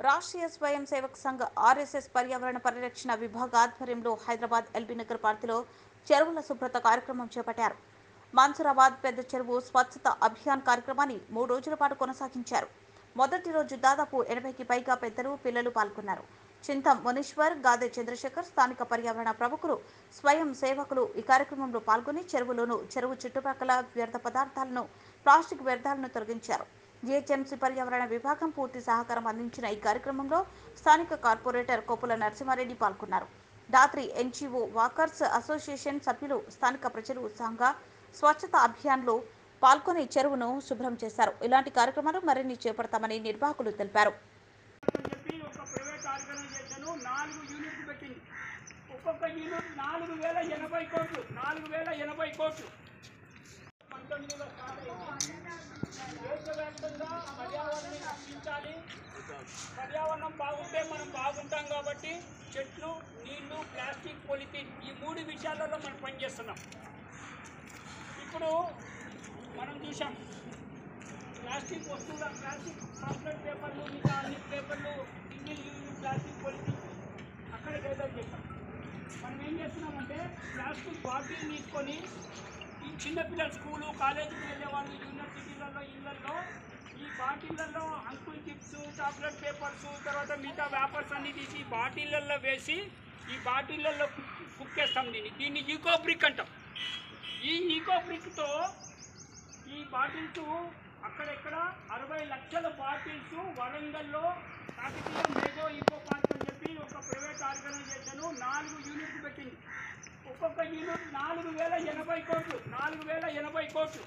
రాష్ట్రీయ స్వయం సేవక్ సంఘ్ ఆర్ఎస్ఎస్ పర్యావరణ పరిరక్షణ విభాగ ఆధ్వర్యంలో హైదరాబాద్ ఎల్బీ నగర్ పార్టీలో చెరువుల శుభ్రత కార్యక్రమం చేపట్టారు. మన్సూరాబాద్ పెద్ద చెరువు స్వచ్ఛత అభియాన్ కార్యక్రమాన్ని 3 రోజుల పాటు కొనసాగించారు. మొదటి రోజు దాదాపు 80కి పైగా పెద్దలు, పిల్లలు పాల్గొన్నారు. చింతం మునీశ్వర్, గాదే చంద్రశేఖర్, స్థానిక పర్యావరణ ప్రముఖులు, స్వయం సేవకులు ఈ కార్యక్రమంలో పాల్గొని చెరువు చుట్టుపక్కల వ్యర్థ పదార్థాలను, ప్లాస్టిక్ వ్యర్థాలను తొలగించారు. జీహెచ్ఎంసీ పర్యావరణ విభాగం పూర్తి సహకారం అందించిన ఈ కార్యక్రమంలో స్థానిక కార్పొరేటర్ కొప్పుల నరసింహారెడ్డి పాల్గొన్నారు. దాత్రి ఎన్జీఓ వాకర్స్ అసోసియేషన్ సభ్యులు, స్థానిక ప్రజలు ఉత్సాహంగా స్వచ్ఛత అభియాన్లో పాల్గొని చెరువును శుభ్రం చేశారు. ఇలాంటి కార్యక్రమాలు మరిన్ని చేపడతామని నిర్వాహకులు తెలిపారు. ఒక్కొక్క యూనిట్ 4080 కోట్లు 4080 కోట్లు. దేశవ్యాప్తంగా పర్యావరణాన్ని రక్షించాలి. పర్యావరణం బాగుంటే మనం బాగుంటాం. కాబట్టి చెట్లు, నీళ్లు, ప్లాస్టిక్, పొలిథిన్ ఈ 3 విషయాలలో మనం పనిచేస్తున్నాం. ఇప్పుడు మనం చూసాం ప్లాస్టిక్ వస్తువుల, ప్లాస్టిక్ చాక్లెట్ పేపర్లు, మిగతా అన్ని పేపర్లు, సింగిల్ యూజ్ ప్లాస్టిక్, పొలిథిన్ అక్కడ లేదని చెప్పాం. మనం ఏం చేస్తున్నామంటే ప్లాస్టిక్ బాటిల్ తీసుకొని ఈ చిన్నపిల్లలు స్కూలు, కాలేజీకి వెళ్ళే వాళ్ళు, యూనివర్సిటీలలో, ఇళ్లలో ఈ బాటిళ్లలో అంకుల్ చిప్స్, చాక్లెట్ పేపర్స్, తర్వాత మిగతా వ్యాపర్స్ అన్నీ తీసి బాటిళ్లలో వేసి ఈ బాటిళ్లలో కుక్కేస్తాం. దీన్ని ఈకో బ్రిక్ అంటాం. ఈ ఈకో బ్రిక్తో ఈ బాటిల్స్ అక్కడెక్కడ 60 లక్షల బాటిల్స్ వరంగల్లో కాకతీయ మేజో ఈకో పార్క్ అని చెప్పి ఒక ప్రైవేట్ ఆర్గనైజేషన్ 4 యూనిట్లు పెట్టింది. ఒక్కొక్క యూనిట్ 4080 కోట్లు 4080 కోట్లు.